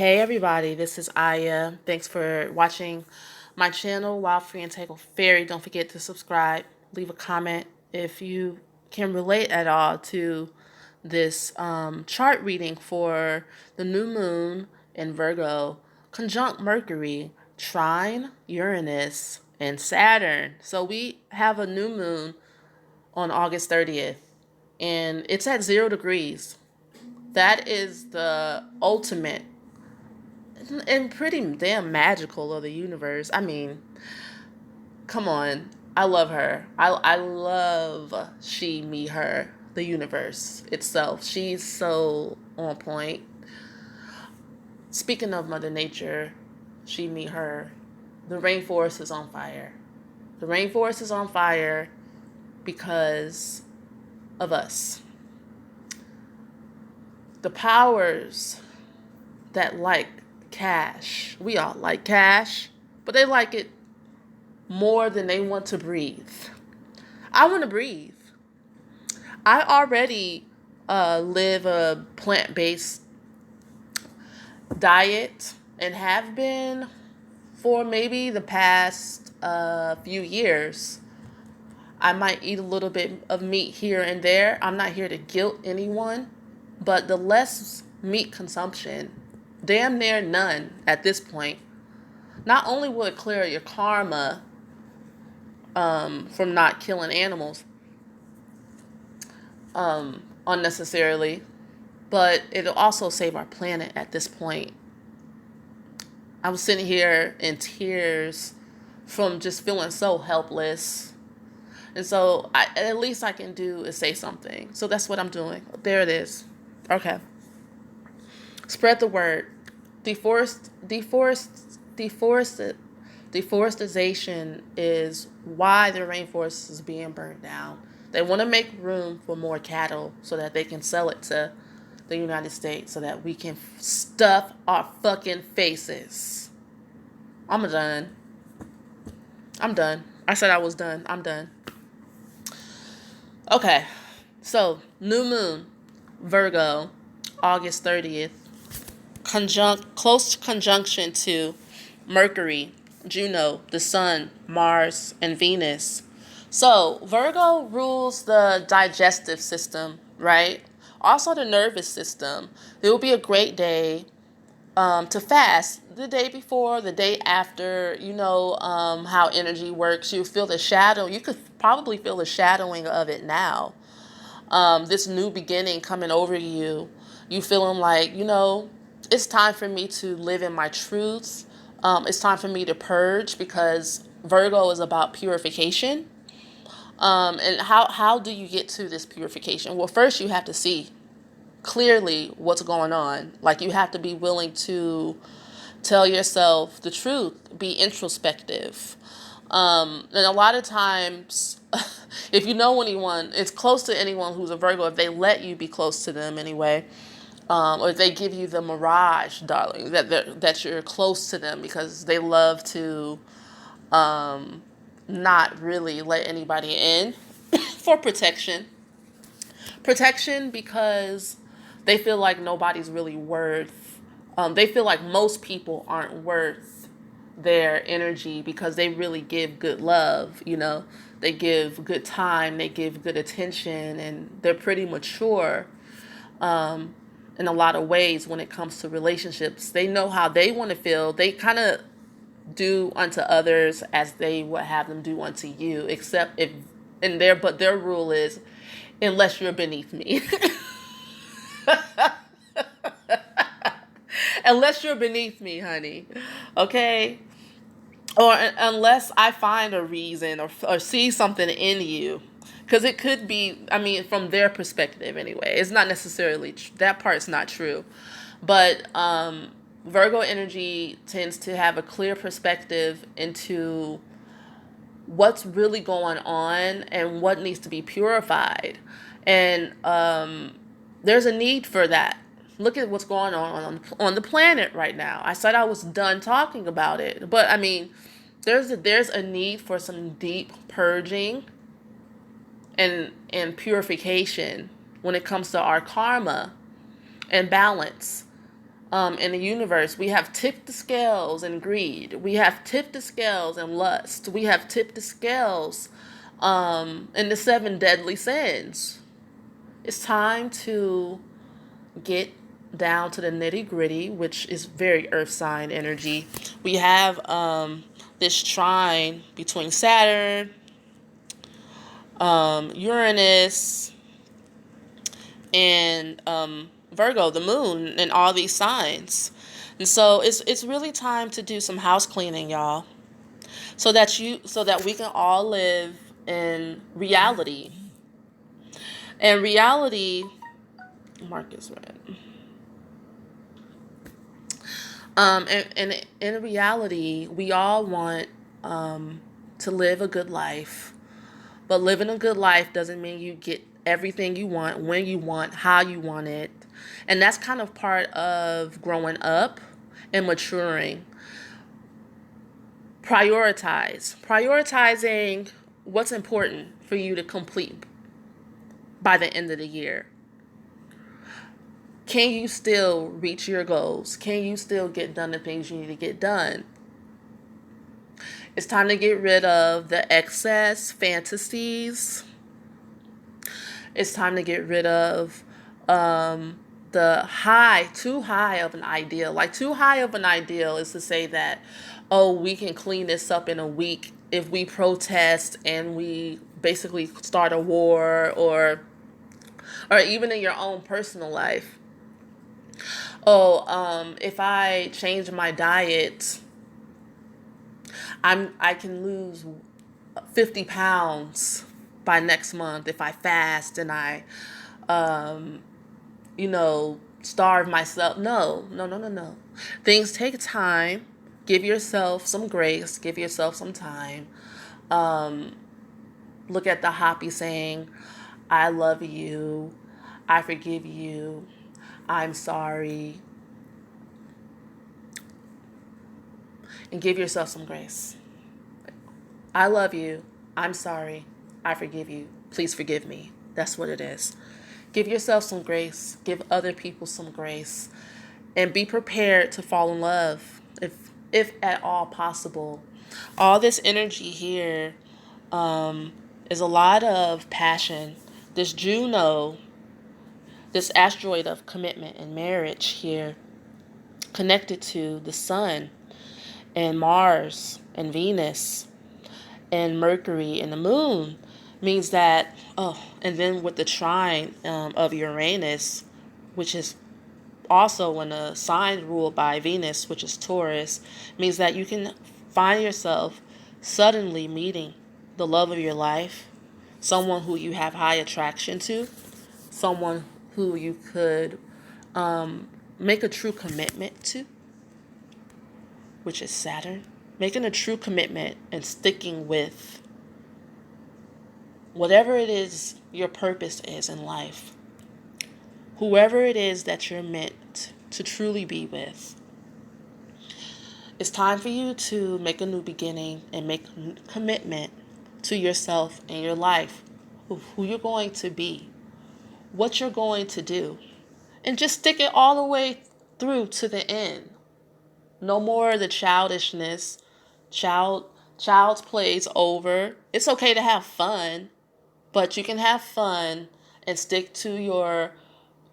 Hey everybody, this is Aya. Thanks for watching my channel, Wild Free and Tangle Fairy. Don't forget to subscribe, leave a comment if you can relate at all to this chart reading for the new moon in Virgo, conjunct Mercury, Trine, Uranus, and Saturn. So we have a new moon on August 30th, and it's at 0 degrees. That is the ultimate and pretty damn magical of the universe. I mean, come on. I love her. I love she, me, her, the universe itself. She's so on point. Speaking of Mother Nature, she, me, her, the rainforest is on fire. The rainforest is on fire because of us. The powers that like cash, we all like cash, but they like it more than they want to breathe. I want to breathe. I already live a plant-based diet and have been for maybe the past few years. I might eat a little bit of meat here and there. I'm not here to guilt anyone, but the less meat consumption, damn near none at this point, not only will it clear your karma from not killing animals unnecessarily, but it'll also save our planet at this point. I was sitting here in tears from just feeling so helpless. And so at least I can do is say something. So that's what I'm doing. There it is. Okay. Spread the word. Deforestation is why the rainforest is being burned down. They want to make room for more cattle so that they can sell it to the United States so that we can stuff our fucking faces. I'm done. I said I was done. I'm done. Okay. So, new moon, Virgo, August 30th. Close conjunction to Mercury, Juno, the Sun, Mars, and Venus. So Virgo rules the digestive system, right? Also the nervous system. It will be a great day to fast the day before, the day after. You know how energy works. You feel the shadow. You could probably feel the shadowing of it now. This new beginning coming over you. You feeling like, it's time for me to live in my truths. It's time for me to purge because Virgo is about purification. And how do you get to this purification? Well, first you have to see clearly what's going on. Like, you have to be willing to tell yourself the truth, be introspective. And a lot of times, if you know anyone, it's close to anyone who's a Virgo, if they let you be close to them anyway, or if they give you the mirage, darling, that you're close to them because they love to not really let anybody in for protection. Protection because they feel like nobody's really worth, they feel like most people aren't worth their energy because they really give good love, they give good time, they give good attention, and they're pretty mature in a lot of ways when it comes to relationships. They know how they want to feel. They kind of do unto others as they would have them do unto you, except but their rule is, unless you're beneath me. Unless you're beneath me, honey. Okay? Or unless I find a reason or see something in you. Because it could be, from their perspective anyway. It's not necessarily, that part's not true. But Virgo energy tends to have a clear perspective into what's really going on and what needs to be purified. And there's a need for that. Look at what's going on the planet right now. I said I was done talking about it, but there's a need for some deep purging and purification when it comes to our karma and balance. in the universe. We have tipped the scales in greed. We have tipped the scales in lust. We have tipped the scales in the 7 deadly sins. It's time to get down to the nitty gritty, which is very earth sign energy. We have this trine between Saturn, Uranus, and Virgo, the moon, and all these signs. And so it's really time to do some house cleaning, y'all, so that we can all live in reality. And reality, Marcus read. And in reality, we all want to live a good life. But living a good life doesn't mean you get everything you want, when you want, how you want it. And that's kind of part of growing up and maturing. Prioritizing what's important for you to complete by the end of the year. Can you still reach your goals? Can you still get done the things you need to get done? It's time to get rid of the excess fantasies. It's time to get rid of the too high of an ideal. Like, too high of an ideal is to say that, oh, we can clean this up in a week if we protest and we basically start a war, or even in your own personal life. Oh, if I change my diet, I can lose 50 pounds by next month if I fast and I, starve myself. No. Things take time. Give yourself some grace. Give yourself some time. Look at the Hopi saying, I love you. I forgive you. I'm sorry. And give yourself some grace. I love you. I'm sorry. I forgive you. Please forgive me. That's what it is. Give yourself some grace. Give other people some grace. And be prepared to fall in love, if at all possible. All this energy here is a lot of passion. This Juno, this asteroid of commitment and marriage here, connected to the sun and Mars and Venus and Mercury and the moon, means that, and then with the trine of Uranus, which is also in a sign ruled by Venus, which is Taurus, means that you can find yourself suddenly meeting the love of your life, someone who you have high attraction to, someone who you could make a true commitment to, which is Saturn. Making a true commitment and sticking with whatever it is your purpose is in life. Whoever it is that you're meant to truly be with. It's time for you to make a new beginning and make a commitment to yourself and your life, who you're going to be, what you're going to do, and just stick it all the way through to the end. No more of the childishness. Child's play is over. It's okay to have fun, but you can have fun and stick to your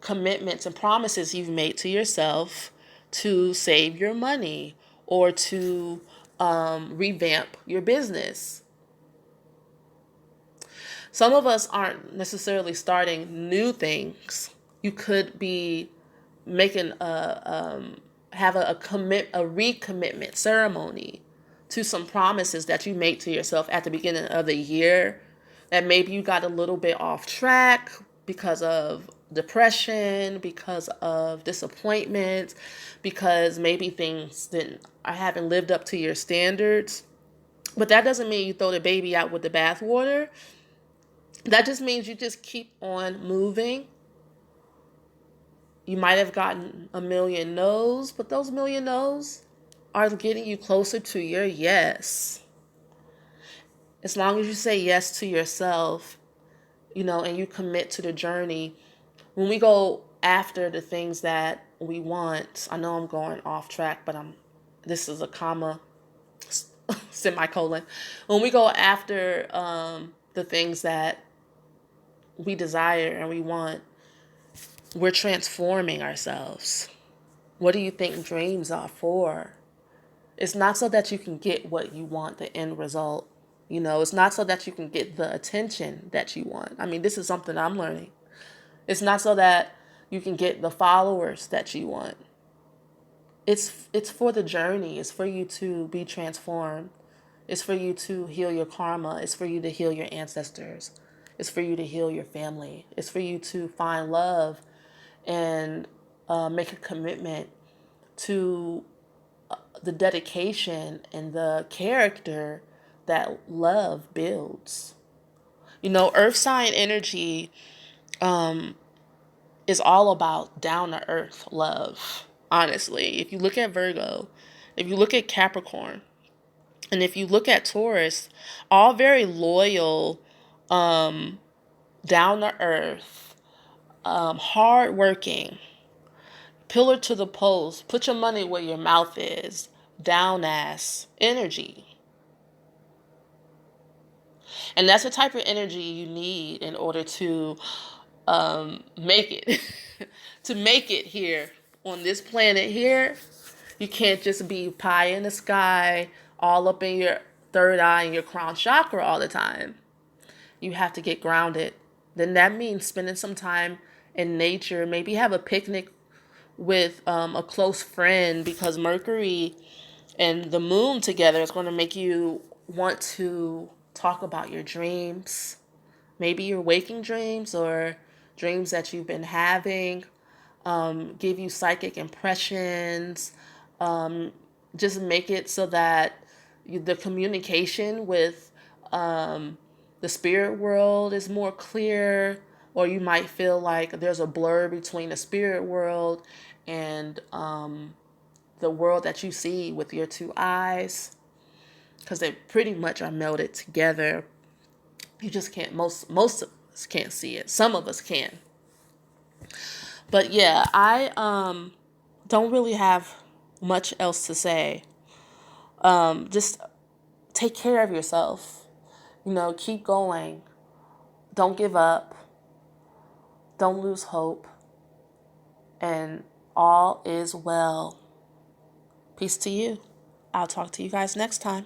commitments and promises you've made to yourself to save your money or to revamp your business. Some of us aren't necessarily starting new things. You could be making have a recommitment ceremony to some promises that you made to yourself at the beginning of the year, that maybe you got a little bit off track because of depression, because of disappointment, because maybe things haven't lived up to your standards. But that doesn't mean you throw the baby out with the bathwater. That just means you just keep on moving. You might have gotten a million no's, but those million no's are getting you closer to your yes. As long as you say yes to yourself, and you commit to the journey. When we go after the things that we want. I know I'm going off track, but this is a comma, semicolon. When we go after the things that we desire and we want, we're transforming ourselves. What do you think dreams are for? It's not so that you can get what you want, the end result. It's not so that you can get the attention that you want. I mean, this is something I'm learning. It's not so that you can get the followers that you want. It's for the journey. It's for you to be transformed. It's for you to heal your karma. It's for you to heal your ancestors. It's for you to heal your family. It's for you to find love and make a commitment to the dedication and the character that love builds. Earth sign energy is all about down to earth love. Honestly, if you look at Virgo, if you look at Capricorn, and if you look at Taurus, all very loyal, down to earth, hard working, pillar to the post, put your money where your mouth is, down ass energy. And that's the type of energy you need in order to make it. To make it here on this planet here, you can't just be pie in the sky, all up in your third eye and your crown chakra all the time. You have to get grounded. Then that means spending some time in nature. Maybe have a picnic with a close friend, because Mercury and the moon together is going to make you want to talk about your dreams. Maybe your waking dreams or dreams that you've been having. Give you psychic impressions. Just make it so that the communication with the spirit world is more clear, or you might feel like there's a blur between the spirit world and the world that you see with your two eyes, because they pretty much are melded together. You just can't, most of us can't see it. Some of us can. But yeah, I don't really have much else to say. Just take care of yourself. Keep going. Don't give up. Don't lose hope. And all is well. Peace to you. I'll talk to you guys next time.